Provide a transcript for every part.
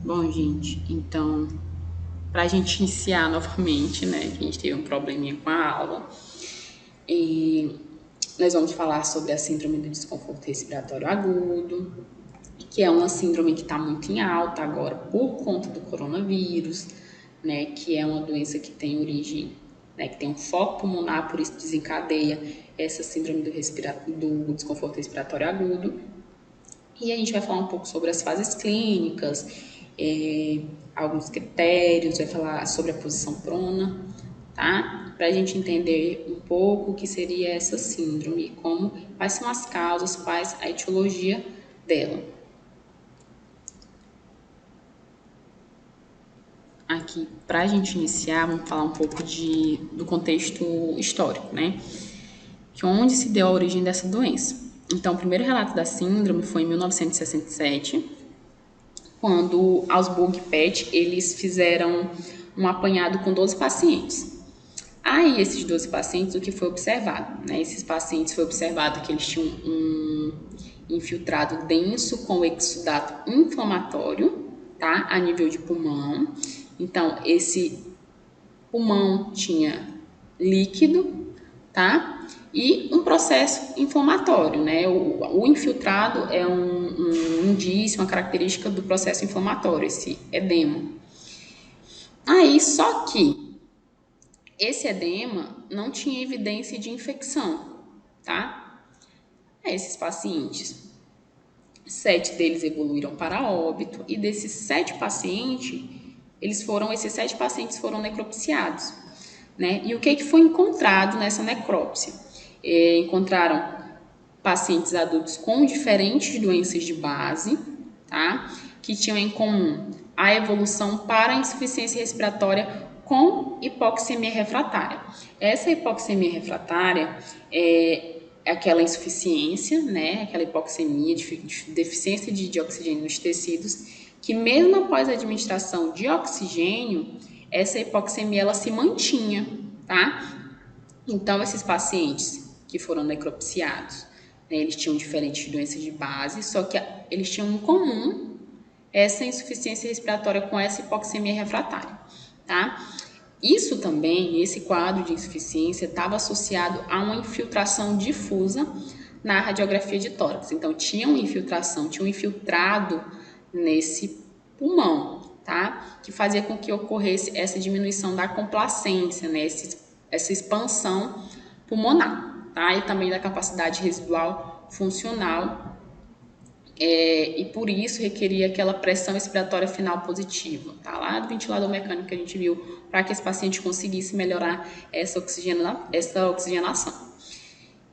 Bom, gente, então, para a gente iniciar novamente, né, que a gente teve um probleminha com a aula, e nós vamos falar sobre a síndrome do desconforto respiratório agudo, que é uma síndrome que está muito em alta agora por conta do coronavírus, né, que é uma doença que tem origem, né, que tem um foco pulmonar, por isso desencadeia essa síndrome do desconforto respiratório agudo. E a gente vai falar um pouco sobre as fases clínicas, alguns critérios, vai falar sobre a posição prona, tá? Para a gente entender um pouco o que seria essa síndrome, quais são as causas, quais a etiologia dela. Aqui, para a gente iniciar, vamos falar um pouco do contexto histórico, né? Que onde se deu a origem dessa doença. Então, o primeiro relato da síndrome foi em 1967, quando Augsburg e Pett, eles fizeram um apanhado com 12 pacientes. Aí, esses 12 pacientes, o que foi observado? Né? Esses pacientes foi observado que eles tinham um infiltrado denso com exudato inflamatório, tá? A nível de pulmão. Então, esse pulmão tinha líquido, tá? E um processo inflamatório, né? O infiltrado é um indício, uma característica do processo inflamatório, esse edema. Aí, só que esse edema não tinha evidência de infecção, tá? Esses pacientes, 7 deles evoluíram para óbito, e desses 7 pacientes, esses 7 pacientes foram necropsiados, né? E o que foi encontrado nessa necrópsia? Encontraram pacientes adultos com diferentes doenças de base, tá? Que tinham em comum a evolução para a insuficiência respiratória com hipoxemia refratária. Essa hipoxemia refratária é aquela insuficiência, né? Aquela hipoxemia, deficiência de oxigênio nos tecidos, que mesmo após a administração de oxigênio, essa hipoxemia ela se mantinha, tá? Então, esses pacientes que foram necropsiados, né, eles tinham diferentes doenças de base, só que eles tinham em comum essa insuficiência respiratória com essa hipoxemia refratária, tá? Isso também, esse quadro de insuficiência, estava associado a uma infiltração difusa na radiografia de tórax. Então, tinha uma infiltração, tinha um infiltrado nesse pulmão, tá? Que fazia com que ocorresse essa diminuição da complacência, né? Essa expansão pulmonar, tá? E também da capacidade residual funcional, e por isso requeria aquela pressão expiratória final positiva, tá? Lá do ventilador mecânico que a gente viu, para que esse paciente conseguisse melhorar essa oxigenação.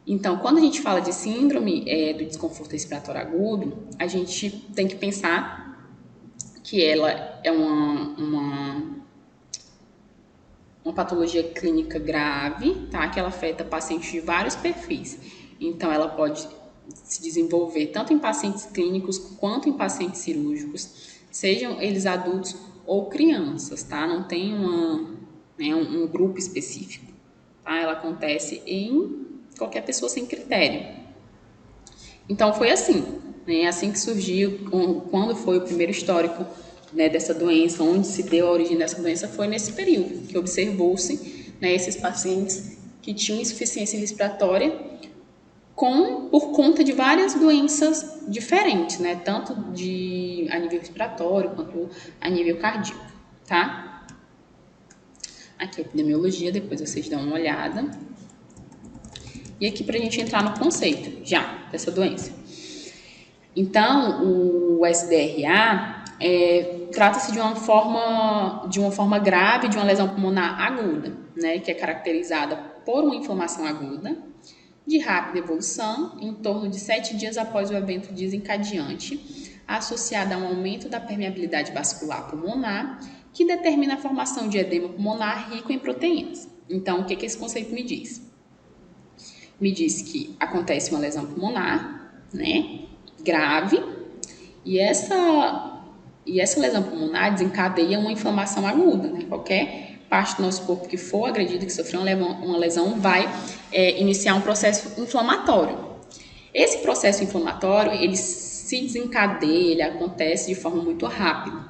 Então, quando a gente fala de síndrome do desconforto respiratório agudo, a gente tem que pensar que ela é uma patologia clínica grave, tá? Que ela afeta pacientes de vários perfis. Então, ela pode se desenvolver tanto em pacientes clínicos quanto em pacientes cirúrgicos, sejam eles adultos ou crianças, tá? Não tem um grupo específico, tá? Ela acontece em qualquer pessoa sem critério. Então, foi assim, né? Assim que surgiu, quando foi o primeiro histórico, né, dessa doença, onde se deu a origem dessa doença, foi nesse período que observou-se, né, esses pacientes que tinham insuficiência respiratória por conta de várias doenças diferentes, né, tanto a nível respiratório quanto a nível cardíaco, tá? Aqui a epidemiologia, depois vocês dão uma olhada. E aqui para a gente entrar no conceito já dessa doença. Então, o SDRA trata-se de uma forma grave de uma lesão pulmonar aguda, né, que é caracterizada por uma inflamação aguda, de rápida evolução, em torno de 7 dias após o evento desencadeante, associada a um aumento da permeabilidade vascular pulmonar, que determina a formação de edema pulmonar rico em proteínas. Então, o que esse conceito me diz? Me diz que acontece uma lesão pulmonar, né, grave, e essa lesão pulmonar desencadeia uma inflamação aguda, né? Qualquer parte do nosso corpo que for agredida, que sofreu uma lesão, vai iniciar um processo inflamatório. Esse processo inflamatório, ele se desencadeia, ele acontece de forma muito rápida,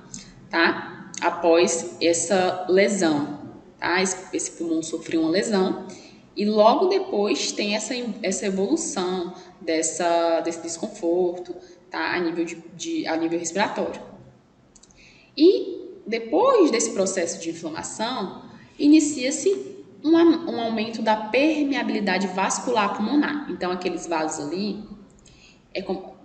tá? Após essa lesão, tá? Esse pulmão sofreu uma lesão e logo depois tem essa evolução desse desconforto, tá? A nível respiratório. E depois desse processo de inflamação, inicia-se um aumento da permeabilidade vascular pulmonar. Então, aqueles vasos ali,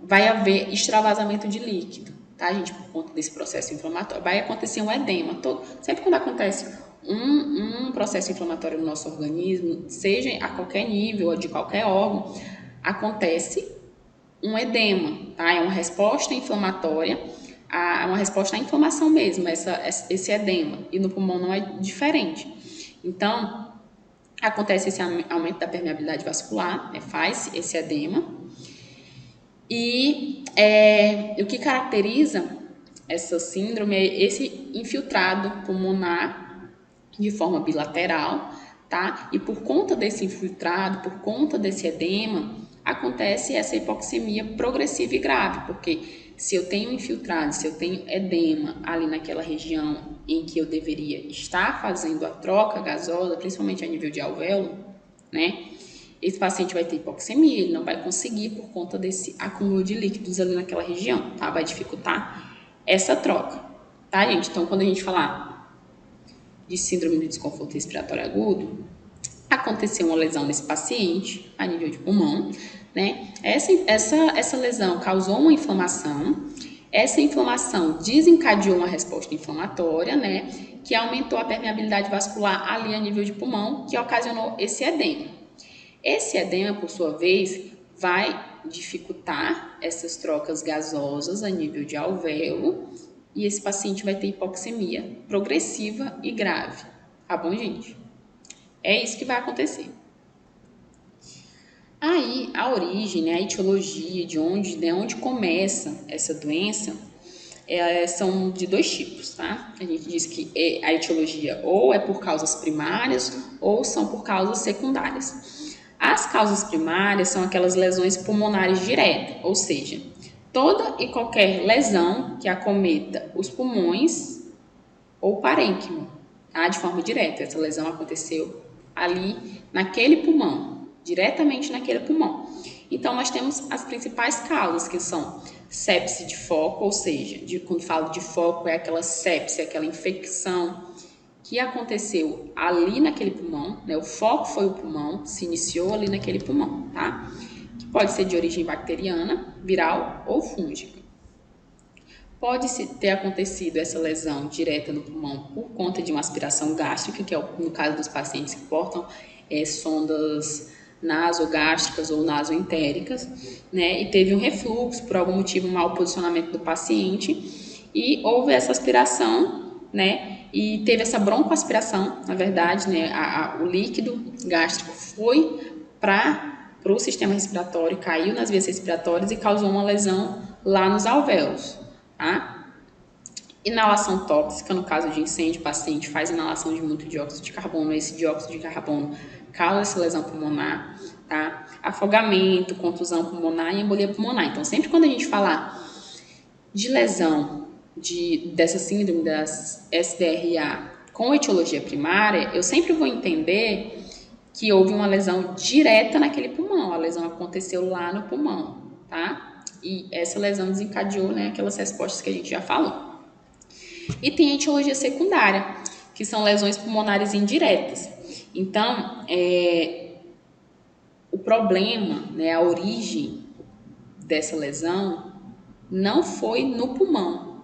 vai haver extravasamento de líquido, tá, gente? Por conta desse processo inflamatório. Vai acontecer um edema. Sempre quando acontece um processo inflamatório no nosso organismo, seja a qualquer nível ou de qualquer órgão, acontece um edema, tá? É uma resposta inflamatória, uma resposta à inflamação mesmo, esse edema. E no pulmão não é diferente. Então, acontece esse aumento da permeabilidade vascular, faz esse edema. E o que caracteriza essa síndrome é esse infiltrado pulmonar de forma bilateral, tá? E por conta desse infiltrado, por conta desse edema, acontece essa hipoxemia progressiva e grave, porque se eu tenho infiltrado, se eu tenho edema ali naquela região em que eu deveria estar fazendo a troca gasosa, principalmente a nível de alvéolo, né? Esse paciente vai ter hipoxemia, ele não vai conseguir por conta desse acúmulo de líquidos ali naquela região, tá? Vai dificultar essa troca, tá, gente? Então, quando a gente falar de síndrome do desconforto respiratório agudo, aconteceu uma lesão nesse paciente a nível de pulmão, né? Essa lesão causou uma inflamação, essa inflamação desencadeou uma resposta inflamatória, né? Que aumentou a permeabilidade vascular ali a nível de pulmão, que ocasionou esse edema. Esse edema, por sua vez, vai dificultar essas trocas gasosas a nível de alvéolo e esse paciente vai ter hipoxemia progressiva e grave. Tá bom, gente? É isso que vai acontecer. Aí, a origem, né, a etiologia, de onde começa essa doença, são de dois tipos, tá? A gente diz que a etiologia ou é por causas primárias ou são por causas secundárias. As causas primárias são aquelas lesões pulmonares diretas, ou seja, toda e qualquer lesão que acometa os pulmões ou parênquima, tá? De forma direta. Essa lesão aconteceu ali naquele pulmão, diretamente naquele pulmão. Então, nós temos as principais causas, que são sepse de foco, ou seja, quando falo de foco, é aquela sepse, aquela infecção que aconteceu ali naquele pulmão, né? O foco foi o pulmão, se iniciou ali naquele pulmão, tá? Que pode ser de origem bacteriana, viral ou fúngica. Pode ter acontecido essa lesão direta no pulmão por conta de uma aspiração gástrica, que é no caso dos pacientes que portam sondas nasogástricas ou nasoentéricas, né? E teve um refluxo, por algum motivo, um mau posicionamento do paciente, e houve essa aspiração, né? E teve essa broncoaspiração, na verdade, né? O líquido gástrico foi para o sistema respiratório, caiu nas vias respiratórias e causou uma lesão lá nos alvéolos, tá? Inalação tóxica, no caso de incêndio, o paciente faz inalação de muito dióxido de carbono, esse dióxido de carbono causa essa lesão pulmonar, tá? Afogamento, contusão pulmonar e embolia pulmonar. Então, sempre quando a gente falar de lesão dessa síndrome das SDRA com etiologia primária, eu sempre vou entender que houve uma lesão direta naquele pulmão, a lesão aconteceu lá no pulmão, tá? E essa lesão desencadeou, né, aquelas respostas que a gente já falou. E tem a etiologia secundária, que são lesões pulmonares indiretas. Então, o problema, né, a origem dessa lesão não foi no pulmão,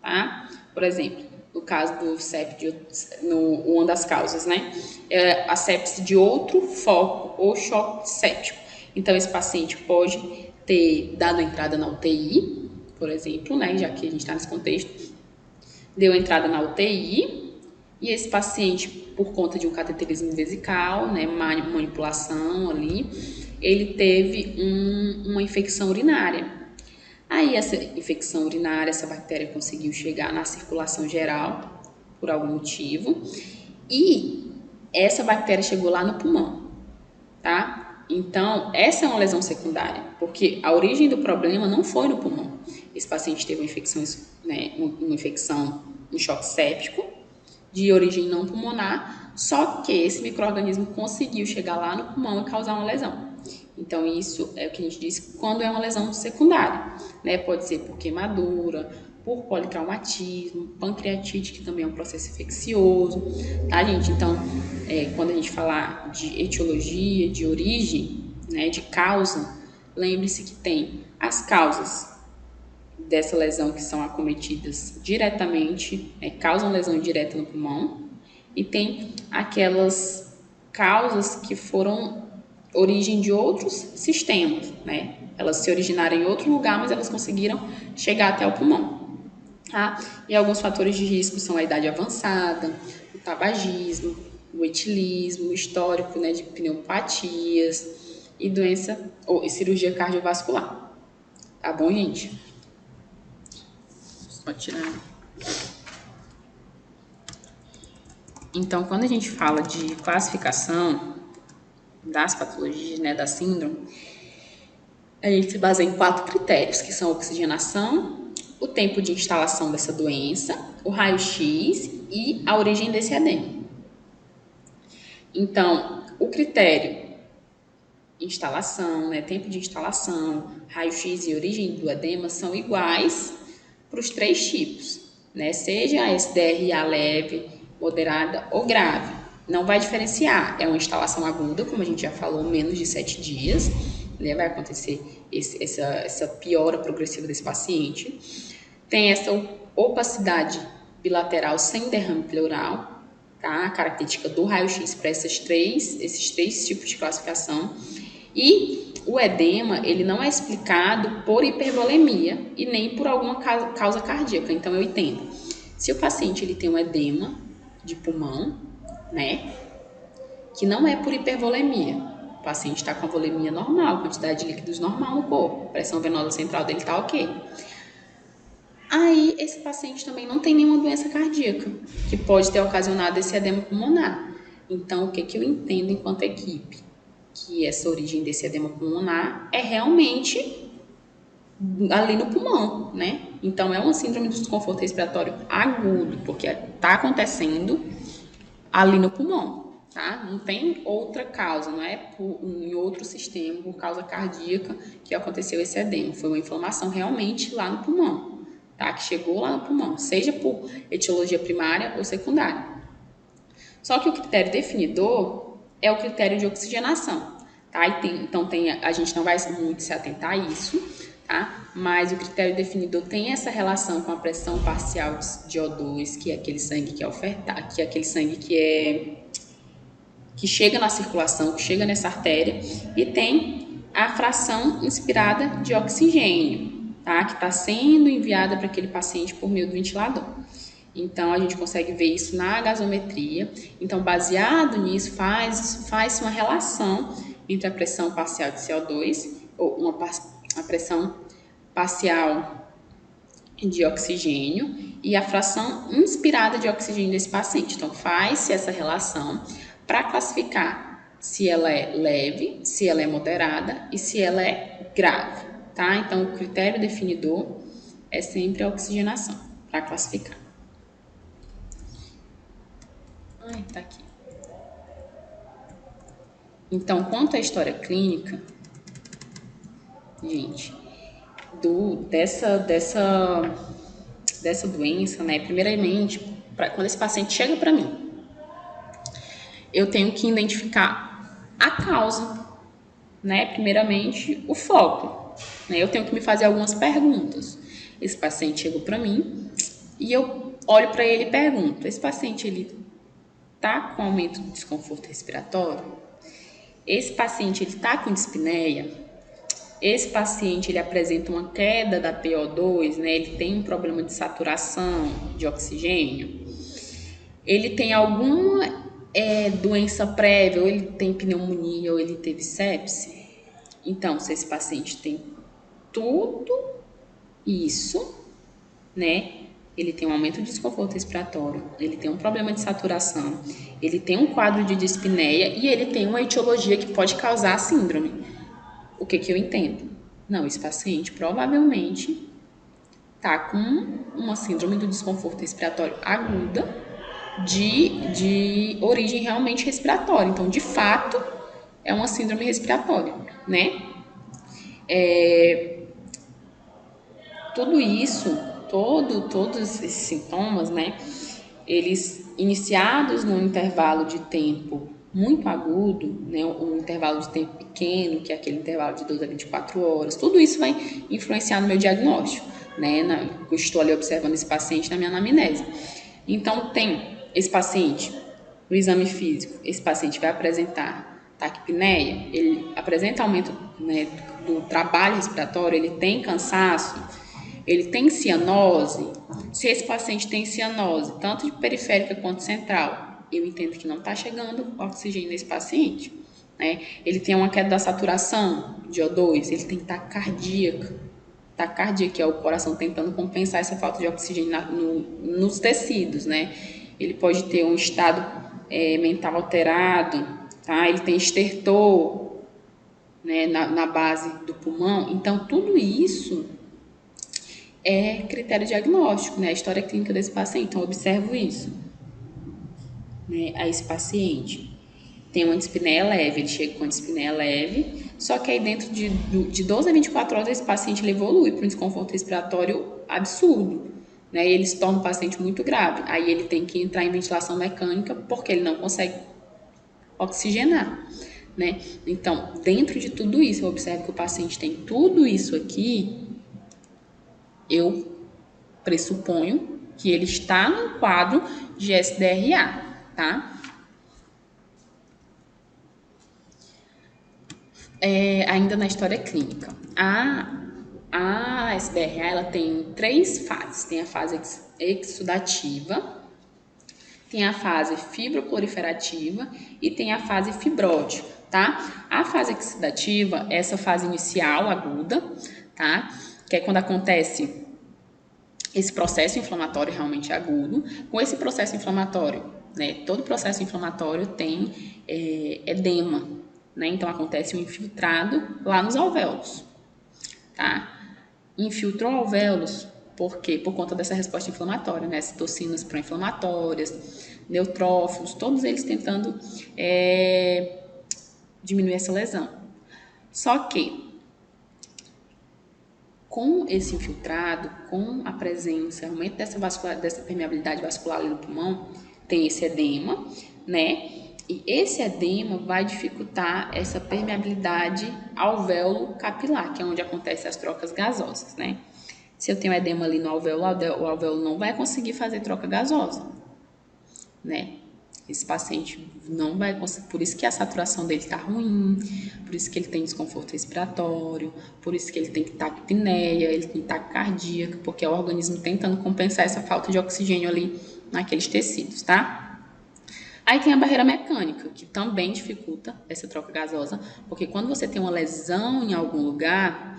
tá? Por exemplo, no caso do sepse, uma das causas, né, é a sepse de outro foco ou choque séptico. Então, esse paciente pode ter dado entrada na UTI, por exemplo, né, já que a gente está nesse contexto, deu entrada na UTI e esse paciente, por conta de um cateterismo vesical, né, manipulação ali, ele teve uma infecção urinária. Aí essa infecção urinária, essa bactéria conseguiu chegar na circulação geral por algum motivo e essa bactéria chegou lá no pulmão, tá? Então, essa é uma lesão secundária, porque a origem do problema não foi no pulmão. Esse paciente teve uma infecção, né, uma infecção um choque séptico de origem não pulmonar, só que esse micro-organismo conseguiu chegar lá no pulmão e causar uma lesão. Então, isso é o que a gente diz quando é uma lesão secundária, né? Pode ser por queimadura, por politraumatismo, pancreatite, que também é um processo infeccioso, tá, gente? Então, quando a gente falar de etiologia, de origem, né, de causa, lembre-se que tem as causas dessa lesão que são acometidas diretamente, causam lesão direta no pulmão, e tem aquelas causas que foram origem de outros sistemas, né? Elas se originaram em outro lugar, mas elas conseguiram chegar até o pulmão, tá? E alguns fatores de risco são a idade avançada, o tabagismo, o etilismo, o histórico, né, de pneumopatias e doença ou cirurgia cardiovascular. Tá bom, gente? Só tirar. Então, quando a gente fala de classificação das patologias, né, da síndrome, a gente se baseia em 4 critérios, que são a oxigenação, o tempo de instalação dessa doença, o raio-x e a origem desse edema. Então, o critério instalação, né, tempo de instalação, raio-x e origem do edema são iguais para os 3 tipos, né, seja a SDRA leve, moderada ou grave. Não vai diferenciar, é uma instalação aguda, como a gente já falou, menos de 7 dias, né, vai acontecer essa piora progressiva desse paciente. Tem essa opacidade bilateral sem derrame pleural, tá? A característica do raio-x para esses três tipos de classificação. E o edema, ele não é explicado por hipervolemia e nem por alguma causa cardíaca. Então, eu entendo. Se o paciente ele tem um edema de pulmão, né, que não é por hipervolemia, o paciente está com a volemia normal, quantidade de líquidos normal no corpo, a pressão venosa central dele está ok. Aí, esse paciente também não tem nenhuma doença cardíaca, que pode ter ocasionado esse edema pulmonar. Então, o que eu entendo enquanto equipe? Que essa origem desse edema pulmonar é realmente ali no pulmão, né? Então, é uma síndrome do desconforto respiratório agudo, porque está acontecendo ali no pulmão, tá? Não tem outra causa, não é em outro sistema, por causa cardíaca, que aconteceu esse edema. Foi uma inflamação realmente lá no pulmão, tá? Que chegou lá no pulmão, seja por etiologia primária ou secundária. Só que o critério definidor é o critério de oxigenação, tá? Então, a gente não vai muito se atentar a isso, tá? Mas o critério definidor tem essa relação com a pressão parcial de O2, que é aquele sangue que é ofertado, que é aquele sangue que chega na circulação, que chega nessa artéria, e tem a fração inspirada de oxigênio, tá? Que está sendo enviada para aquele paciente por meio do ventilador. Então, a gente consegue ver isso na gasometria. Então, baseado nisso, faz uma relação entre a pressão parcial de CO2, ou a pressão parcial de oxigênio e a fração inspirada de oxigênio desse paciente. Então, faz-se essa relação para classificar se ela é leve, se ela é moderada e se ela é grave, tá? Então, o critério definidor é sempre a oxigenação para classificar. Tá aqui. Então, quanto à história clínica, gente, dessa doença, né? Primeiramente, quando esse paciente chega para mim, eu tenho que identificar a causa, né? Primeiramente, o foco, né? Eu tenho que me fazer algumas perguntas. Esse paciente chegou para mim e eu olho para ele e pergunto: esse paciente ele tá com aumento do desconforto respiratório? Esse paciente ele tá com dispneia? Esse paciente ele apresenta uma queda da PO2, né? Ele tem um problema de saturação de oxigênio? Ele tem alguma doença prévia, ou ele tem pneumonia, ou ele teve sepse? Então, se esse paciente tem tudo isso, né? Ele tem um aumento de desconforto respiratório, ele tem um problema de saturação, ele tem um quadro de dispneia e ele tem uma etiologia que pode causar a síndrome. O que eu entendo? Não, esse paciente provavelmente está com uma síndrome do desconforto respiratório aguda de origem realmente respiratória. Então, de fato, é uma síndrome respiratória, né? Tudo isso, todos esses sintomas, né? Eles iniciados num intervalo de tempo muito agudo, né, um intervalo de tempo pequeno, que é aquele intervalo de 12 a 24 horas, tudo isso vai influenciar no meu diagnóstico, né, eu estou ali observando esse paciente na minha anamnese. Então, tem esse paciente, no exame físico, esse paciente vai apresentar taquipneia, ele apresenta aumento, né, do trabalho respiratório, ele tem cansaço, ele tem cianose. Se esse paciente tem cianose, tanto de periférica quanto central, eu entendo que não está chegando oxigênio nesse paciente, né? Ele tem uma queda da saturação de O2, ele tem taquicardia. Taquicardia, que é o coração tentando compensar essa falta de oxigênio nos tecidos, né? Ele pode ter um estado mental alterado, tá? Ele tem estertor, né, na base do pulmão. Então, tudo isso é critério diagnóstico, né? A história clínica desse paciente. Então, eu observo isso, né? A esse paciente tem uma dispneia leve, ele chega com dispneia leve, só que aí dentro de 12 a 24 horas esse paciente ele evolui para um desconforto respiratório absurdo, né? E ele se torna um paciente muito grave. Aí ele tem que entrar em ventilação mecânica porque ele não consegue oxigenar, né? Então, dentro de tudo isso, eu observo que o paciente tem tudo isso aqui, eu pressuponho que ele está no quadro de SDRA, tá? Ainda na história clínica. A SDRA ela tem 3 fases. Tem a fase exudativa, tem a fase fibroproliferativa e tem a fase fibrótica, tá? A fase exudativa é essa fase inicial aguda, tá? Que é quando acontece esse processo inflamatório realmente agudo. Com esse processo inflamatório, né? Todo processo inflamatório tem edema, né? Então acontece um infiltrado lá nos alvéolos, tá? Infiltrou alvéolos, por quê? Por conta dessa resposta inflamatória, né? Citocinas pró-inflamatórias, neutrófilos, todos eles tentando diminuir essa lesão. Só que com esse infiltrado, com a presença, aumento dessa permeabilidade vascular ali no pulmão, tem esse edema, né? E esse edema vai dificultar essa permeabilidade alvéolo capilar, que é onde acontecem as trocas gasosas, né? Se eu tenho edema ali no alvéolo, o alvéolo não vai conseguir fazer troca gasosa, né? Esse paciente não vai conseguir, por isso que a saturação dele está ruim, por isso que ele tem desconforto respiratório, por isso que ele tem taquipneia, ele tem taquicardia, porque é o organismo tentando compensar essa falta de oxigênio ali naqueles tecidos, tá? Aí tem a barreira mecânica, que também dificulta essa troca gasosa, porque quando você tem uma lesão em algum lugar,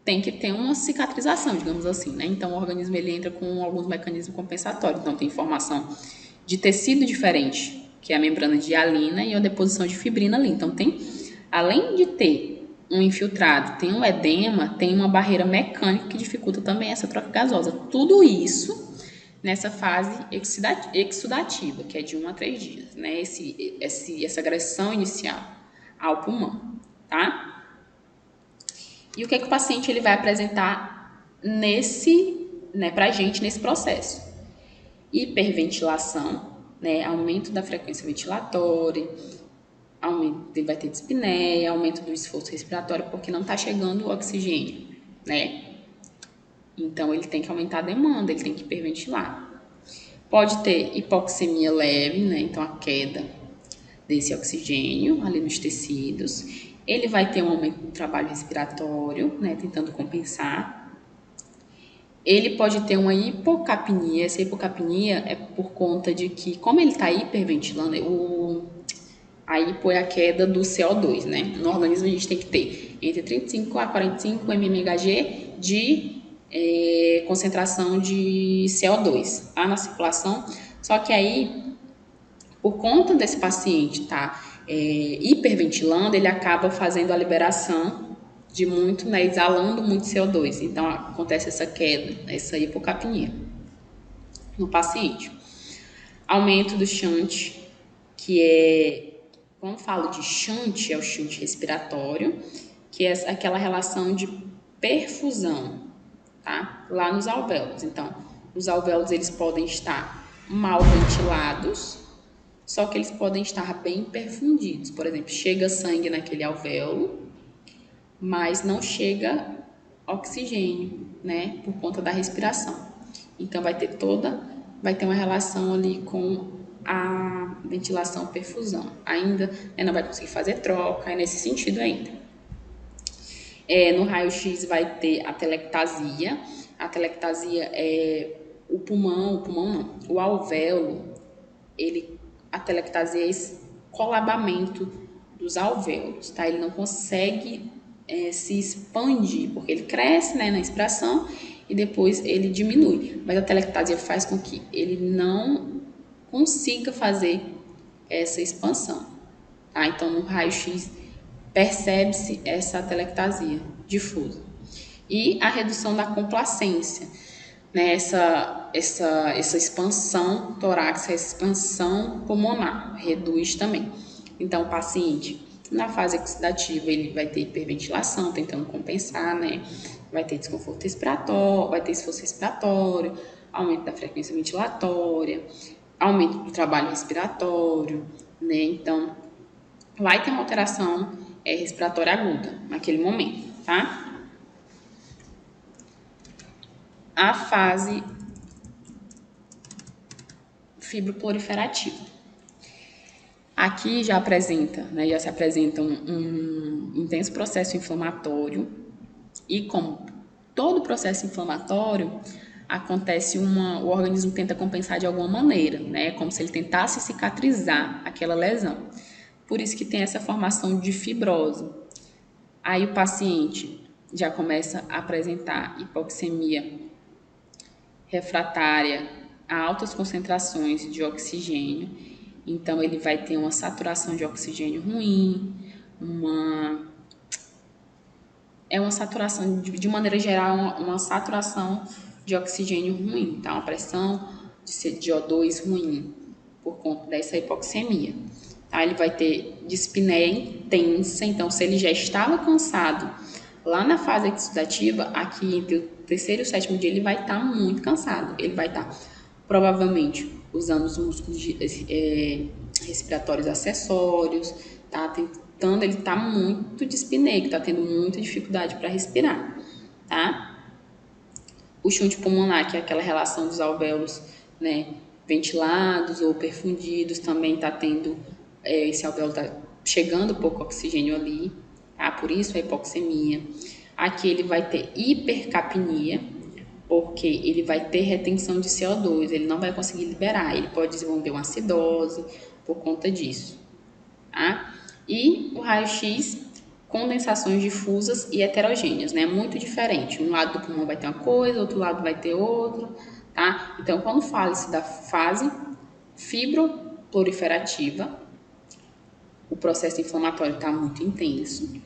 tem que ter uma cicatrização, digamos assim, né? Então, o organismo ele entra com alguns mecanismos compensatórios. Então, tem formação de tecido diferente, que é a membrana de hialina, e a deposição de fibrina ali. Então, tem, além de ter um infiltrado, tem um edema, tem uma barreira mecânica que dificulta também essa troca gasosa. Tudo isso nessa fase exudativa, que é de 1 a 3 dias, né? Essa agressão inicial ao pulmão, tá? E o que é que o paciente ele vai apresentar pra gente nesse processo? Hiperventilação, né? Aumento da frequência ventilatória, ele vai ter dispneia, aumento do esforço respiratório, porque não está chegando o oxigênio, né? Então, ele tem que aumentar a demanda, ele tem que hiperventilar. Pode ter hipoxemia leve, né? Então, a queda desse oxigênio ali nos tecidos. Ele vai ter um aumento do trabalho respiratório, né? Tentando compensar. Ele pode ter uma hipocapnia. Essa hipocapnia é por conta de que, como ele está hiperventilando, a hipo é a queda do CO2, né? No organismo a gente tem que ter entre 35 a 45 mmHg de concentração de CO2 tá? Na circulação. Só que aí, por conta desse paciente hiperventilando, ele acaba fazendo a liberação de muito, né, exalando muito CO2. Então, acontece essa queda, essa hipocapnia no paciente. Aumento do shunt, que é, quando falo de shunt, é o shunt respiratório, que é aquela relação de perfusão, tá? Lá nos alvéolos. Então, os alvéolos eles podem estar mal ventilados, só que eles podem estar bem perfundidos. Por exemplo, chega sangue naquele alvéolo, mas não chega oxigênio, né, por conta da respiração. Então vai ter uma relação ali com a ventilação perfusão. Ainda, né, não vai conseguir fazer troca, é nesse sentido ainda. No raio-x vai ter a telectasia. A telectasia é o pulmão não, o alvéolo, a telectasia é esse colabamento dos alvéolos, tá? Ele não consegue se expandir, porque ele cresce, né, na extração e depois ele diminui. Mas a telectasia faz com que ele não consiga fazer essa expansão, tá? Então, no raio-x percebe-se essa telectasia difusa. E a redução da complacência, né? Essa expansão torácica, essa expansão pulmonar, reduz também. Então, o paciente, na fase oxidativa, ele vai ter hiperventilação, tentando compensar, né? Vai ter desconforto respiratório, vai ter esforço respiratório, aumento da frequência ventilatória, aumento do trabalho respiratório, né? Então, vai ter uma alteração respiratória aguda naquele momento, tá? A fase fibroproliferativa. Aqui já apresenta, né, já se apresenta um intenso processo inflamatório e como todo processo inflamatório acontece o organismo tenta compensar de alguma maneira, né, como se ele tentasse cicatrizar aquela lesão. Por isso que tem essa formação de fibrose. Aí o paciente já começa a apresentar hipoxemia refratária a altas concentrações de oxigênio, então ele vai ter uma saturação de oxigênio ruim, uma saturação, de maneira geral, uma saturação de oxigênio ruim, tá? Uma pressão de O2 ruim, por conta dessa hipoxemia. Tá? Ele vai ter dispneia intensa, então se ele já estava cansado lá na fase oxidativa, aqui entre o terceiro e o sétimo dia ele vai estar muito cansado, ele vai estar provavelmente usando os músculos respiratórios acessórios, tá? Tentando, ele tá muito dispneico, tá tendo muita dificuldade para respirar, tá? O shunt pulmonar, que é aquela relação dos alvéolos, né, ventilados ou perfundidos, também tá tendo, esse alvéolo tá chegando pouco oxigênio ali, tá? Por isso a hipoxemia. Aqui ele vai ter hipercapnia, porque ele vai ter retenção de CO2, ele não vai conseguir liberar, ele pode desenvolver uma acidose por conta disso, tá? E o raio-x, condensações difusas e heterogêneas, né? Muito diferente. Um lado do pulmão vai ter uma coisa, outro lado vai ter outra, tá? Então, quando fala-se da fase fibroproliferativa, o processo inflamatório está muito intenso,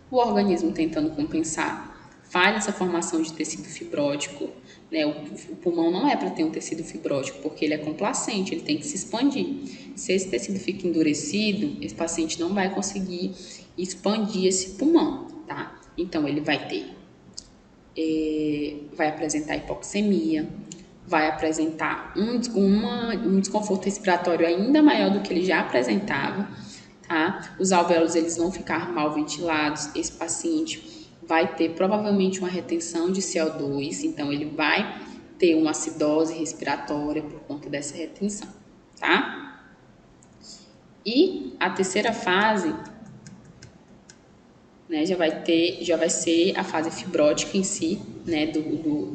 o organismo tentando compensar faz essa formação de tecido fibrótico, né? O pulmão não é para ter um tecido fibrótico, porque ele é complacente, ele tem que se expandir. Se esse tecido fica endurecido, esse paciente não vai conseguir expandir esse pulmão, tá? Então, ele vai ter, vai apresentar hipoxemia, vai apresentar um desconforto respiratório ainda maior do que ele já apresentava, tá? Os alvéolos, eles vão ficar mal ventilados, esse paciente vai ter provavelmente uma retenção de CO2, então ele vai ter uma acidose respiratória por conta dessa retenção, tá? E a terceira fase, né, já vai ser a fase fibrótica em si, né,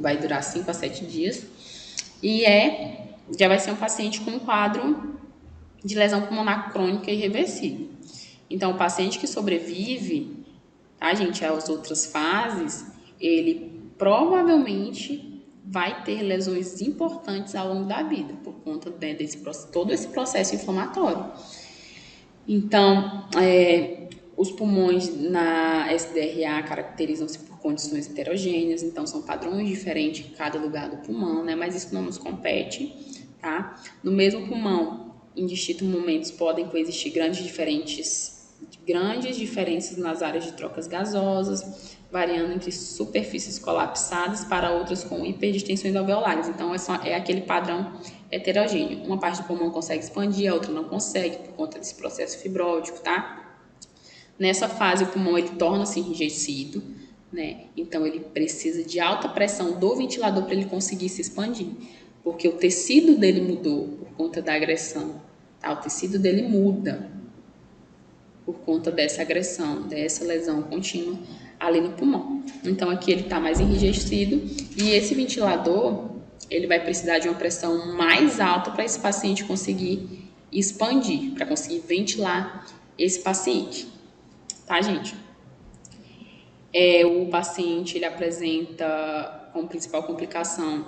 vai durar 5 a 7 dias, e já vai ser um paciente com um quadro de lesão pulmonar crônica irreversível. Então, o paciente que sobrevive, tá, gente, às outras fases, ele provavelmente vai ter lesões importantes ao longo da vida, por conta, né, todo esse processo inflamatório. Então, Os pulmões na SDRA caracterizam-se por condições heterogêneas, então são padrões diferentes em cada lugar do pulmão, né? Mas isso não nos compete, tá? No mesmo pulmão, em distintos momentos podem coexistir grandes diferenças nas áreas de trocas gasosas, variando entre superfícies colapsadas para outras com hiperdistensões alveolares. Então, é aquele padrão heterogêneo. Uma parte do pulmão consegue expandir, a outra não consegue, por conta desse processo fibrótico, tá? Nessa fase, o pulmão ele torna-se enrijecido, né? Então, ele precisa de alta pressão do ventilador para ele conseguir se expandir, porque o tecido dele mudou por conta da agressão, tá? O tecido dele muda por conta dessa agressão, dessa lesão contínua ali no pulmão. Então, aqui ele está mais enrijecido e esse ventilador, ele vai precisar de uma pressão mais alta para esse paciente conseguir expandir, para conseguir ventilar esse paciente. Tá, gente? O paciente, ele apresenta como principal complicação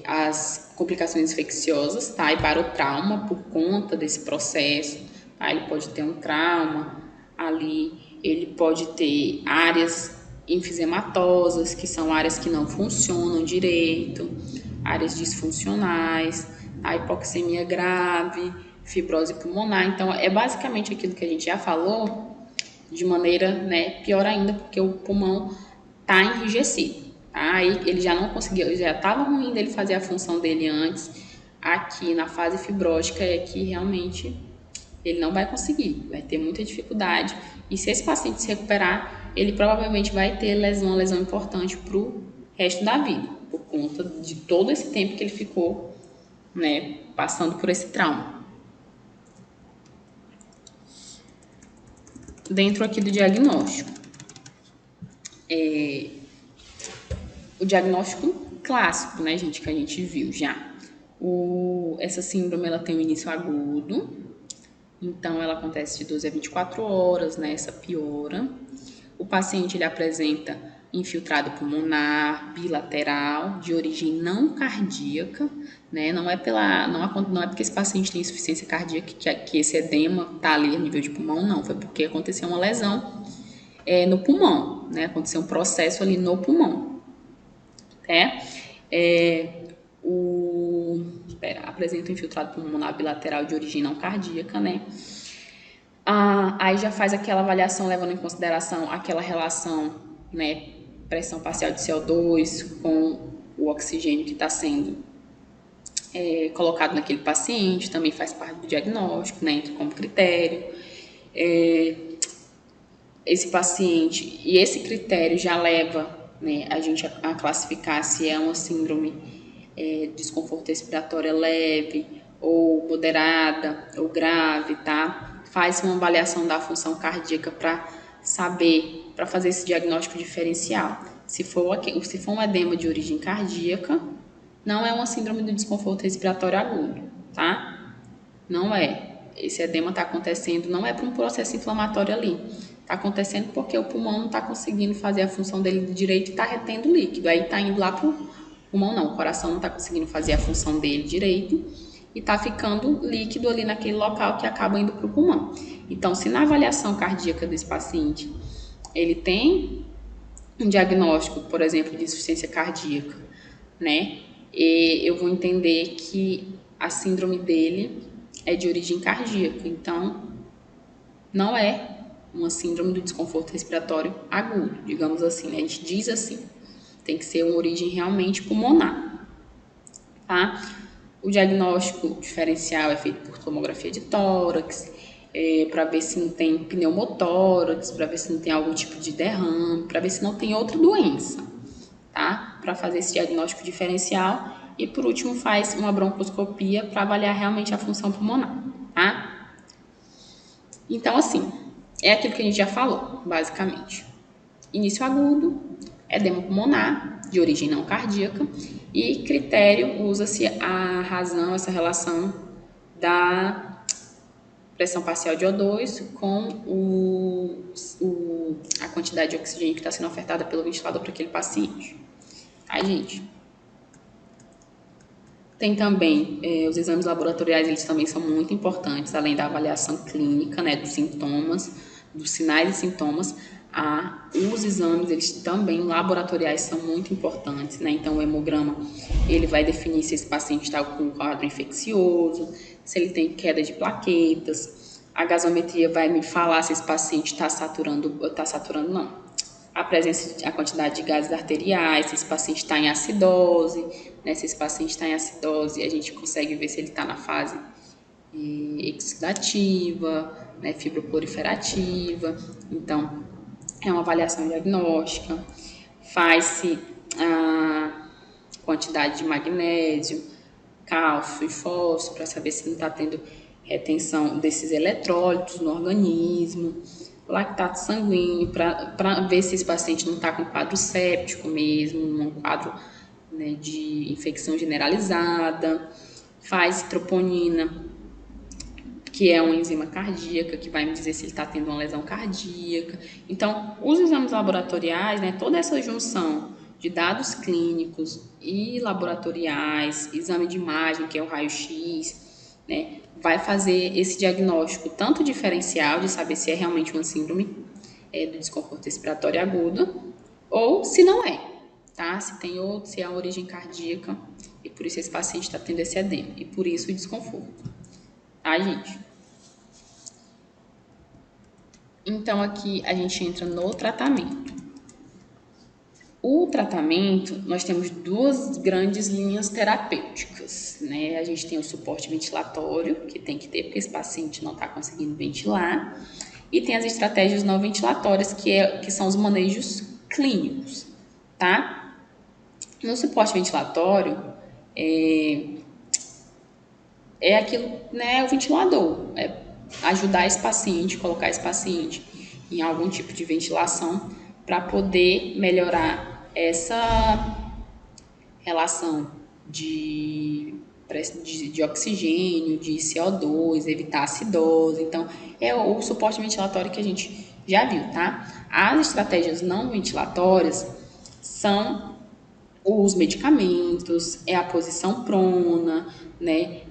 as complicações infecciosas, tá? E para o trauma, por conta desse processo, tá? Ele pode ter um trauma ali, ele pode ter áreas enfisematosas, que são áreas que não funcionam direito, áreas disfuncionais, a hipoxemia grave, fibrose pulmonar. Então, é basicamente aquilo que a gente já falou, de maneira, né, pior ainda, porque o pulmão está enrijecido. Tá? Aí ele já não conseguiu, já estava ruim dele fazer a função dele antes. Aqui na fase fibrótica é que realmente ele não vai conseguir, vai ter muita dificuldade. E se esse paciente se recuperar, ele provavelmente vai ter uma lesão importante para o resto da vida, por conta de todo esse tempo que ele ficou, né, passando por esse trauma. Dentro aqui do diagnóstico, o diagnóstico clássico, né, gente, que a gente viu já. Essa síndrome, ela tem um início agudo, então ela acontece de 12 a 24 horas, né, essa piora. O paciente, ele apresenta infiltrado pulmonar bilateral de origem não cardíaca, né, não é porque esse paciente tem insuficiência cardíaca que esse edema está ali a nível de pulmão, não, foi porque aconteceu uma lesão no pulmão, né, aconteceu um processo ali no pulmão. Apresenta um infiltrado pulmonar bilateral de origem não cardíaca, né? Aí já faz aquela avaliação levando em consideração aquela relação, né, pressão parcial de CO2 com o oxigênio que está sendo colocado naquele paciente, também faz parte do diagnóstico, né, entra como critério. Esse paciente, e esse critério já leva, né, a gente a classificar se é uma síndrome desconforto respiratório leve ou moderada ou grave, tá? Faz uma avaliação da função cardíaca para saber, para fazer esse diagnóstico diferencial. Se for um edema de origem cardíaca, não é uma síndrome do desconforto respiratório agudo, tá? Não é. Esse edema está acontecendo, não é por um processo inflamatório ali. Está acontecendo porque o pulmão não está conseguindo fazer a função dele direito e está retendo líquido. Aí está indo lá para o pulmão, não. O coração não está conseguindo fazer a função dele direito e está ficando líquido ali naquele local que acaba indo para o pulmão. Então, se na avaliação cardíaca desse paciente ele tem um diagnóstico, por exemplo, de insuficiência cardíaca, né? E eu vou entender que a síndrome dele é de origem cardíaca, então não é uma síndrome do desconforto respiratório agudo, digamos assim, né? A gente diz assim, tem que ser uma origem realmente pulmonar, tá? O diagnóstico diferencial é feito por tomografia de tórax, para ver se não tem pneumotórax, para ver se não tem algum tipo de derrame, para ver se não tem outra doença, tá? Para fazer esse diagnóstico diferencial. E por último faz uma broncoscopia para avaliar realmente a função pulmonar, tá? Então, assim, é aquilo que a gente já falou, basicamente. Início agudo, edema pulmonar, de origem não cardíaca, e critério, usa-se a razão, essa relação da pressão parcial de O2 com a quantidade de oxigênio que está sendo ofertada pelo ventilador para aquele paciente. Tá, gente? Tem também os exames laboratoriais, eles também são muito importantes, além da avaliação clínica, né, dos sintomas, dos sinais e sintomas, os exames, eles também laboratoriais são muito importantes, né? Então, o hemograma, ele vai definir se esse paciente está com um quadro infeccioso, se ele tem queda de plaquetas. A gasometria vai me falar se esse paciente está saturando não. A quantidade de gases arteriais, se esse paciente está em acidose, né? Se esse paciente está em acidose, a gente consegue ver se ele está na fase exudativa, né? Fibroproliferativa. Então, é uma avaliação diagnóstica. Faz-se a quantidade de magnésio, cálcio e fósforo para saber se não está tendo retenção desses eletrólitos no organismo, lactato sanguíneo para ver se esse paciente não está com quadro séptico mesmo, um quadro, né, de infecção generalizada. Faz troponina, que é uma enzima cardíaca, que vai me dizer se ele está tendo uma lesão cardíaca. Então, os exames laboratoriais, né, toda essa junção de dados clínicos e laboratoriais, exame de imagem, que é o raio-x, né, vai fazer esse diagnóstico tanto diferencial, de saber se é realmente uma síndrome do desconforto respiratório agudo, ou se não é, tá? Se tem outro, se é a origem cardíaca, e por isso esse paciente está tendo esse edema, e por isso o desconforto. Tá, gente? Então, aqui a gente entra no tratamento. O tratamento, nós temos duas grandes linhas terapêuticas, né? A gente tem o suporte ventilatório, que tem que ter, porque esse paciente não está conseguindo ventilar, e tem as estratégias não ventilatórias, que são os manejos clínicos, tá? No suporte ventilatório, é aquilo, né, o ventilador, é ajudar esse paciente, colocar esse paciente em algum tipo de ventilação para poder melhorar essa relação de oxigênio, de CO2, evitar acidose. Então, é o suporte ventilatório que a gente já viu, tá? As estratégias não ventilatórias são os medicamentos, é a posição prona, né?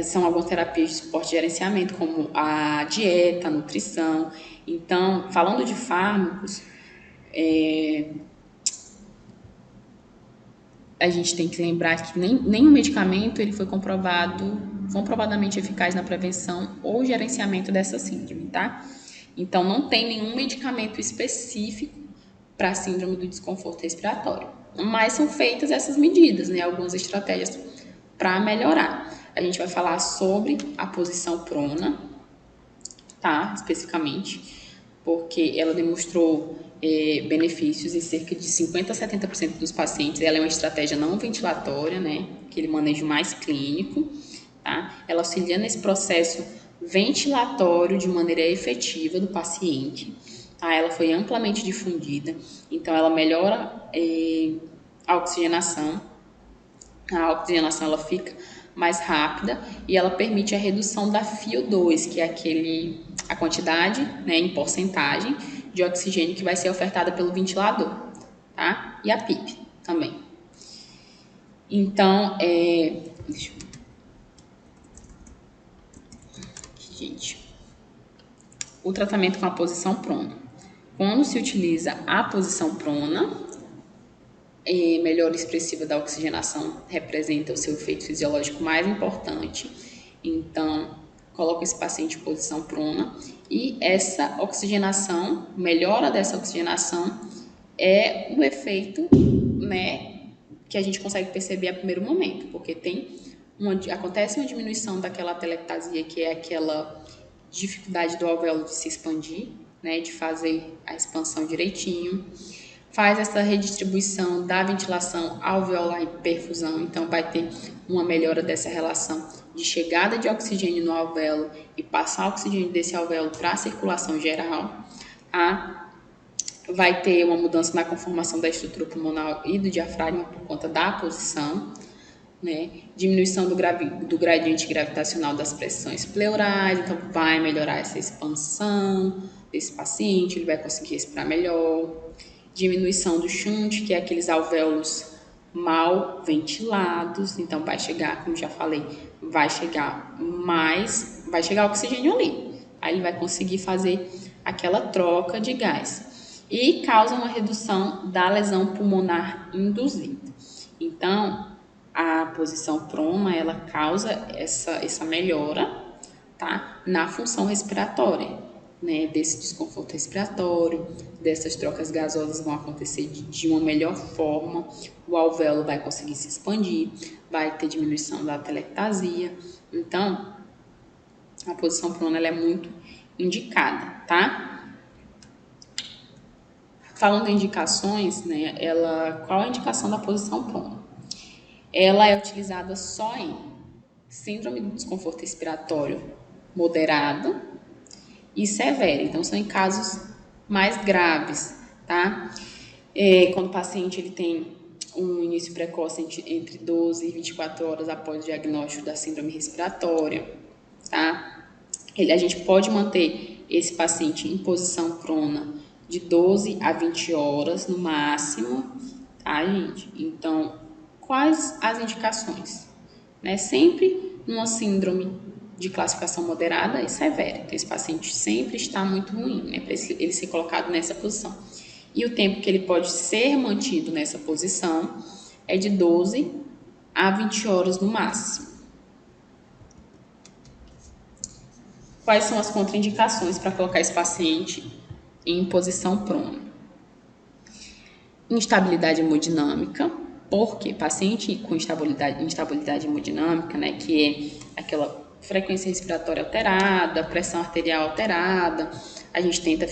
São algumas terapias de suporte de gerenciamento, como a dieta, a nutrição. Então, falando de fármacos, a gente tem que lembrar que nenhum medicamento ele foi comprovadamente eficaz na prevenção ou gerenciamento dessa síndrome, tá? Então, não tem nenhum medicamento específico para a síndrome do desconforto respiratório. Mas são feitas essas medidas, né? Algumas estratégias para melhorar. A gente vai falar sobre a posição prona, tá? Especificamente, porque ela demonstrou benefícios em cerca de 50% a 70% dos pacientes. Ela é uma estratégia não ventilatória, né? Aquele manejo mais clínico, tá? Ela auxilia nesse processo ventilatório de maneira efetiva do paciente. Tá? Ela foi amplamente difundida, então ela melhora a oxigenação. A oxigenação ela fica mais rápida e ela permite a redução da FiO2, que é a quantidade, né, em porcentagem de oxigênio que vai ser ofertada pelo ventilador, tá? E a PIP também. Então, deixa eu... Aqui, gente. O tratamento com a posição prona. Quando se utiliza a posição prona, melhora expressiva da oxigenação representa o seu efeito fisiológico mais importante. Então, coloca esse paciente em posição prona e essa oxigenação, melhora dessa oxigenação é o efeito, né, que a gente consegue perceber a primeiro momento, porque acontece uma diminuição daquela atelectasia, que é aquela dificuldade do alvéolo de se expandir, né, de fazer a expansão direitinho. Faz essa redistribuição da ventilação alveolar e perfusão, então vai ter uma melhora dessa relação de chegada de oxigênio no alvéolo e passar o oxigênio desse alvéolo para a circulação geral. Vai ter uma mudança na conformação da estrutura pulmonar e do diafragma por conta da posição, né? Diminuição do gradiente gravitacional das pressões pleurais, então vai melhorar essa expansão desse paciente, ele vai conseguir respirar melhor. Diminuição do shunt, que é aqueles alvéolos mal ventilados, então vai chegar, como já falei, vai chegar oxigênio ali. Aí ele vai conseguir fazer aquela troca de gás e causa uma redução da lesão pulmonar induzida. Então, a posição prona, ela causa essa melhora, tá, na função respiratória, né, desse desconforto respiratório, dessas trocas gasosas vão acontecer de uma melhor forma, o alvéolo vai conseguir se expandir, vai ter diminuição da atelectasia. Então, a posição prona ela é muito indicada, tá? Falando em indicações, né, qual a indicação da posição prona? Ela é utilizada só em síndrome do desconforto respiratório moderado e severo. Então, são em casos mais graves, tá? Quando o paciente ele tem um início precoce entre 12 e 24 horas após o diagnóstico da síndrome respiratória, tá? A gente pode manter esse paciente em posição prona de 12 a 20 horas no máximo, tá, gente? Então, quais as indicações? Né? Sempre numa síndrome de classificação moderada e severa. Então, esse paciente sempre está muito ruim, né? Para ele ser colocado nessa posição. E o tempo que ele pode ser mantido nessa posição é de 12 a 20 horas no máximo. Quais são as contraindicações para colocar esse paciente em posição prona? Instabilidade hemodinâmica, porque paciente com instabilidade hemodinâmica, né, que é aquela frequência respiratória alterada, pressão arterial alterada, a gente tenta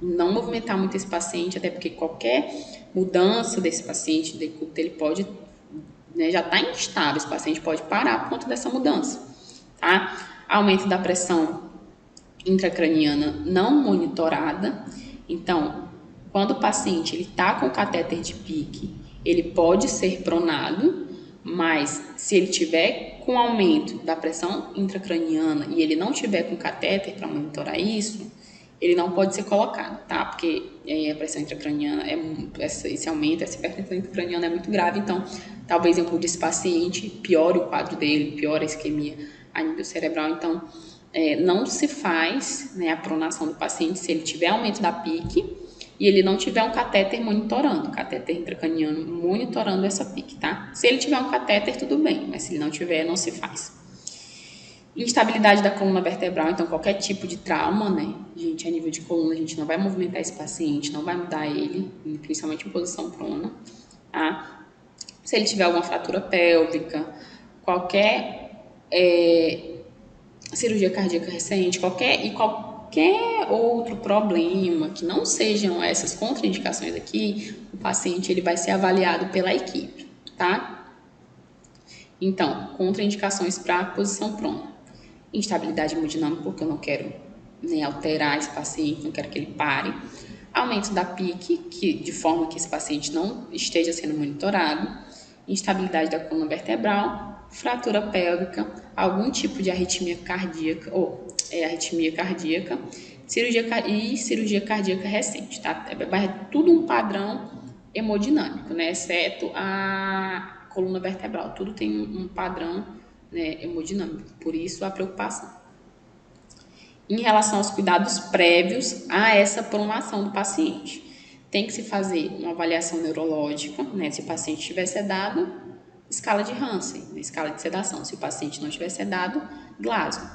não movimentar muito esse paciente, até porque qualquer mudança desse paciente, de decúbito, ele pode, né, já está instável, esse paciente pode parar por conta dessa mudança, tá? Aumento da pressão intracraniana não monitorada. Então, quando o paciente está com catéter de PICC, ele pode ser pronado, mas se ele tiver com aumento da pressão intracraniana e ele não tiver com catéter para monitorar isso, ele não pode ser colocado, tá? Porque a pressão intracraniana, esse aumento, essa hipertensão intracraniana é muito grave, então talvez incluir esse paciente, piore o quadro dele, piore a isquemia a nível cerebral. Então, não se faz, né, a pronação do paciente se ele tiver aumento da PICC e ele não tiver um catéter monitorando, catéter intracraniano monitorando essa PICC, tá? Se ele tiver um catéter, tudo bem, mas se ele não tiver, não se faz. Instabilidade da coluna vertebral, então qualquer tipo de trauma, né, gente, a nível de coluna, a gente não vai movimentar esse paciente, não vai mudar ele, principalmente em posição prona, tá? Se ele tiver alguma fratura pélvica, qualquer cirurgia cardíaca recente, qualquer outro problema que não sejam essas contraindicações aqui, o paciente ele vai ser avaliado pela equipe, tá? Então, contraindicações para a posição prona. Instabilidade hemodinâmica, porque eu não quero, né, alterar esse paciente, não quero que ele pare. Aumento da PICC, de forma que esse paciente não esteja sendo monitorado. Instabilidade da coluna vertebral, fratura pélvica, algum tipo de arritmia cardíaca, cirurgia cardíaca recente, tá? É tudo um padrão hemodinâmico, né? Exceto a coluna vertebral, tudo tem um padrão, né, hemodinâmico, por isso a preocupação. Em relação aos cuidados prévios a essa pronação do paciente, tem que se fazer uma avaliação neurológica, né? Se o paciente estiver sedado, escala de Hansen, né? Escala de sedação. Se o paciente não estiver sedado, Glasgow.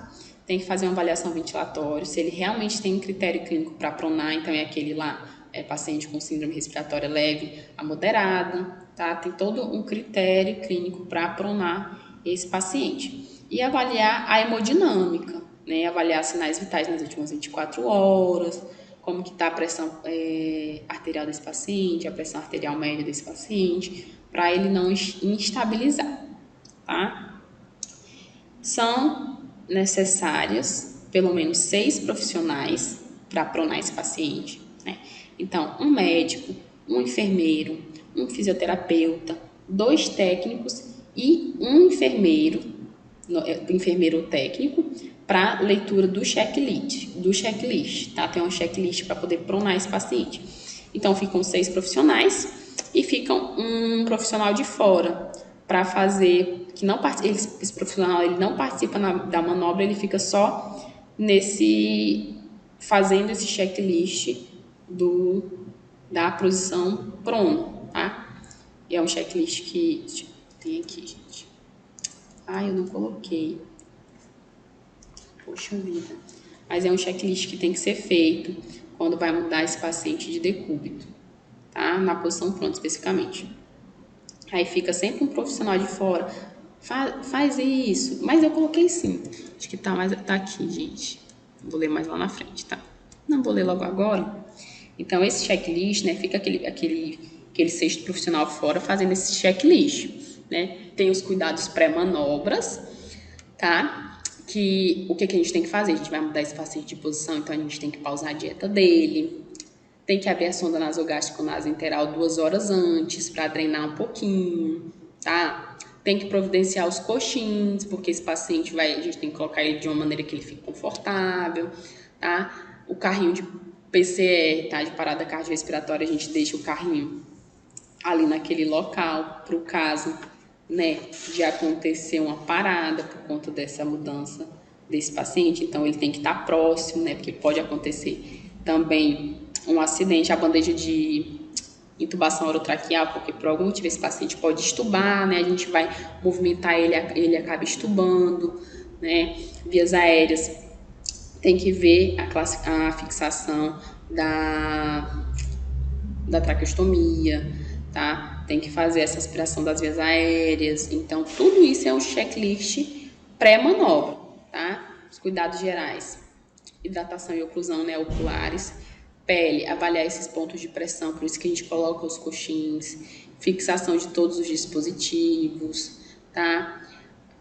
Tem que fazer uma avaliação ventilatória, se ele realmente tem um critério clínico para pronar, então é aquele lá, paciente com síndrome respiratória leve a moderada, tá? Tem todo um critério clínico para pronar esse paciente. E avaliar a hemodinâmica, né? Avaliar sinais vitais nas últimas 24 horas, como que está a pressão arterial desse paciente, a pressão arterial média desse paciente, para ele não instabilizar, tá? São necessárias pelo menos 6 profissionais para pronar esse paciente, né? Então, um médico, um enfermeiro, um fisioterapeuta, 2 técnicos e um enfermeiro técnico para leitura do checklist, tá? Tem um checklist para poder pronar esse paciente. Então, ficam 6 profissionais e fica um profissional de fora para fazer, esse profissional ele não participa da manobra, ele fica só fazendo esse checklist da posição prono, tá? E é um checklist que tem aqui, gente. Eu não coloquei. Poxa vida. Mas é um checklist que tem que ser feito quando vai mudar esse paciente de decúbito, tá? Na posição prono, especificamente. Aí fica sempre um profissional de fora. Faz isso. Mas eu coloquei sim. Acho que tá aqui, gente. Vou ler mais lá na frente, tá? Não vou ler logo agora. Então, esse checklist, né? Fica aquele sexto profissional fora fazendo esse checklist, né? Tem os cuidados pré-manobras, tá? O que a gente tem que fazer? A gente vai mudar esse paciente de posição, então a gente tem que pausar a dieta dele. Tem que abrir a sonda nasogástrica nasointeral 2 horas antes para drenar um pouquinho, tá? Tem que providenciar os coxins, porque esse paciente a gente tem que colocar ele de uma maneira que ele fique confortável, tá? O carrinho de PCR, tá? De parada cardiorrespiratória, a gente deixa o carrinho ali naquele local, para o caso, né, de acontecer uma parada por conta dessa mudança desse paciente. Então, ele tem que estar próximo, né, porque pode acontecer também um acidente, a bandeja de intubação orotraqueal, porque por algum motivo esse paciente pode estubar, né, a gente vai movimentar ele acaba estubando, né, vias aéreas. Tem que ver a fixação da traqueostomia, tá? Tem que fazer essa aspiração das vias aéreas. Então, tudo isso é um checklist pré-manobra, tá? Os cuidados gerais, hidratação e oclusão, né, oculares, pele, avaliar esses pontos de pressão, por isso que a gente coloca os coxins, fixação de todos os dispositivos, tá?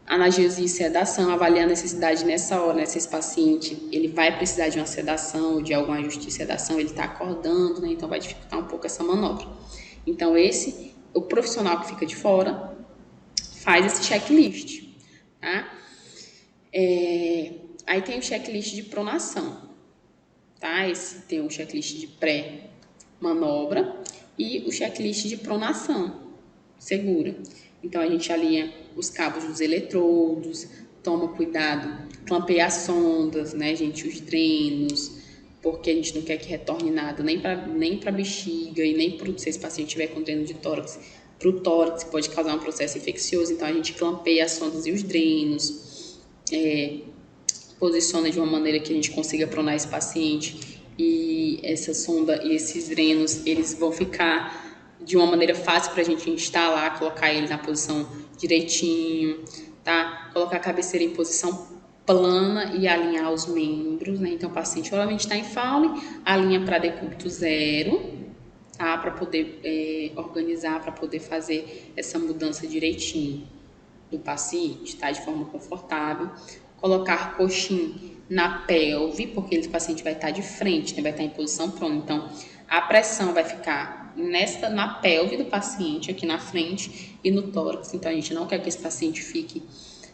Analgesia e sedação, avaliar a necessidade nessa hora, né? Se esse paciente ele vai precisar de uma sedação, de algum ajuste de sedação, ele está acordando, né? Então vai dificultar um pouco essa manobra. Então o profissional que fica de fora faz esse checklist, tá? Aí tem o checklist de pronação, tá? Tem o checklist de pré-manobra e o checklist de pronação segura. Então, a gente alinha os cabos dos eletrodos, toma cuidado, clampeia as sondas, né, gente, os drenos, porque a gente não quer que retorne nada, nem para bexiga e nem se esse paciente tiver com dreno de tórax, para o tórax pode causar um processo infeccioso, então a gente clampeia as sondas e os drenos, posiciona de uma maneira que a gente consiga pronar esse paciente e essa sonda e esses drenos, eles vão ficar de uma maneira fácil para a gente instalar, colocar ele na posição direitinho, tá? Colocar a cabeceira em posição plana e alinhar os membros, né? Então, o paciente provavelmente está em Fowler, alinha para decúbito zero, tá? Para poder organizar, para poder fazer essa mudança direitinho do paciente, tá? De forma confortável. Colocar coxim na pelve, porque esse paciente vai estar de frente, né? Vai estar em posição prona. Então, a pressão vai ficar na pelve do paciente, aqui na frente, e no tórax. Então, a gente não quer que esse paciente fique,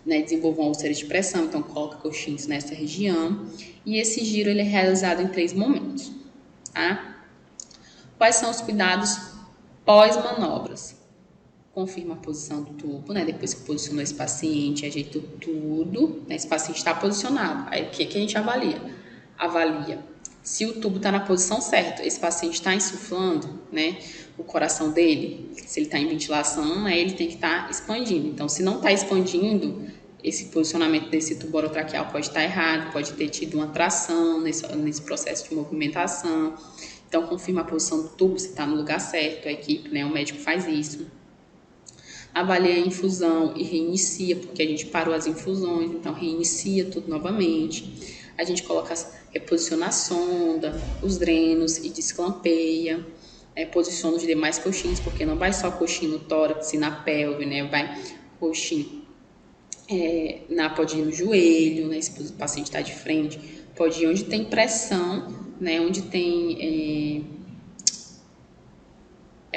né, desenvolva uma úlcera de pressão. Então, coloca coxins nessa região. E esse giro, ele é realizado em 3 momentos, tá? Quais são os cuidados pós-manobras? Confirma a posição do tubo, né? Depois que posicionou esse paciente, ajeita tudo, né? Esse paciente está posicionado. Aí, o que a gente avalia? Avalia se o tubo está na posição certa, esse paciente está insuflando, né, o coração dele, se ele está em ventilação, né, ele tem que estar expandindo. Então, se não está expandindo, esse posicionamento desse tubo orotraqueal pode estar errado, pode ter tido uma tração nesse processo de movimentação. Então, confirma a posição do tubo, se está no lugar certo, a equipe, né, o médico faz isso. Avalia a infusão e reinicia, porque a gente parou as infusões, então reinicia tudo novamente. A gente reposiciona a sonda, os drenos e desclampeia. Posiciona os demais coxins, porque não vai só coxim no tórax e na pelve, né? Vai coxim pode ir no joelho, né? Se o paciente está de frente, pode ir onde tem pressão, né? Onde tem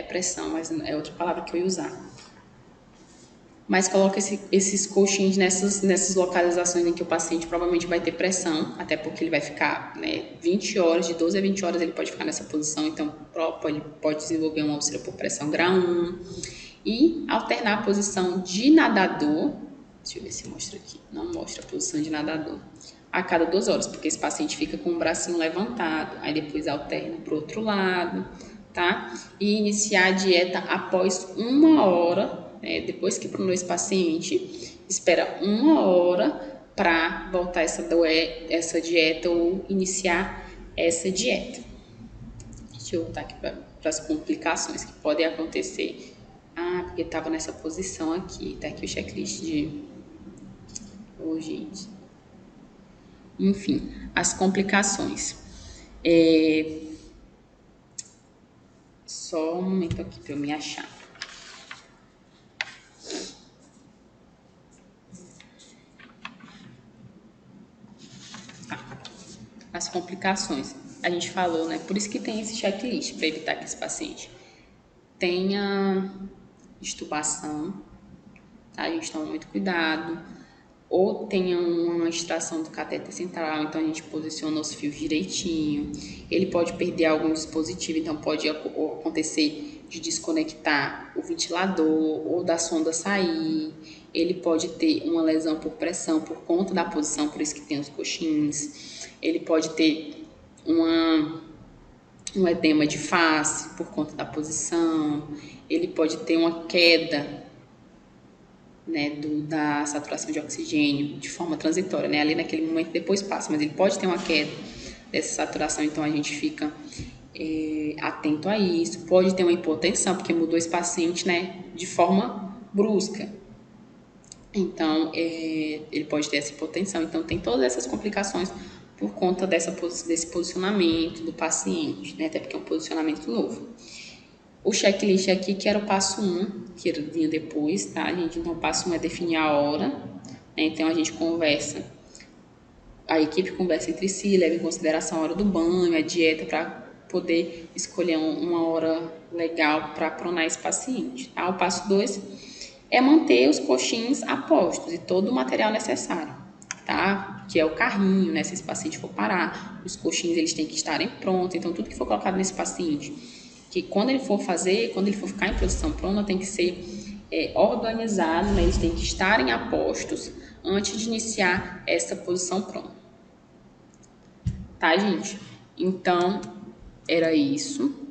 pressão, mas é outra palavra que eu ia usar. Mas coloca esses coxins nessas localizações em que o paciente provavelmente vai ter pressão, até porque ele vai ficar, né, 20 horas, de 12 a 20 horas ele pode ficar nessa posição, então pode desenvolver uma úlcera por pressão grau 1. E alternar a posição de nadador, Deixa eu ver se mostra aqui. Não mostra a posição de nadador. A cada 2 horas, porque esse paciente fica com o bracinho levantado, aí depois alterna para o outro lado, tá? E iniciar a dieta após 1 hora, né? Depois que pronou esse paciente, espera 1 hora para voltar essa dieta ou iniciar essa dieta. Deixa eu voltar aqui para as complicações que podem acontecer. Ah, porque estava nessa posição aqui. Tá aqui o checklist de... Oh, gente. Enfim, as complicações. Só um momento aqui para eu me achar. As complicações. A gente falou, né? Por isso que tem esse checklist, para evitar que esse paciente tenha extubação, tá? A gente toma muito cuidado. Ou tenha uma extração do catéter central, então a gente posiciona os fios direitinho. Ele pode perder algum dispositivo, então pode acontecer de desconectar o ventilador ou da sonda sair. Ele pode ter uma lesão por pressão por conta da posição, por isso que tem os coxins. Ele pode ter um edema de face por conta da posição. Ele pode ter uma queda, né, da saturação de oxigênio de forma transitória, né? Ali naquele momento depois passa, mas ele pode ter uma queda dessa saturação, então a gente fica atento a isso. Pode ter uma hipotensão, porque mudou esse paciente, né, de forma brusca. Então, ele pode ter essa hipotensão. Então, tem todas essas complicações por conta desse posicionamento do paciente, né? Até porque é um posicionamento novo. O checklist aqui, que era o passo 1, que vinha depois, tá, gente? Então, o passo 1 é definir a hora, né? Então, a gente conversa, a equipe conversa entre si, leva em consideração a hora do banho, a dieta, para poder escolher uma hora legal para pronar esse paciente, tá? O passo 2 é manter os coxins a postos e todo o material necessário, tá? Que é o carrinho, né? Se esse paciente for parar, os coxins eles têm que estarem prontos, então tudo que for colocado nesse paciente, que quando ele for ficar em posição prona, tem que ser organizado, né? Eles têm que estarem a postos antes de iniciar essa posição prona. Tá, gente? Então, era isso.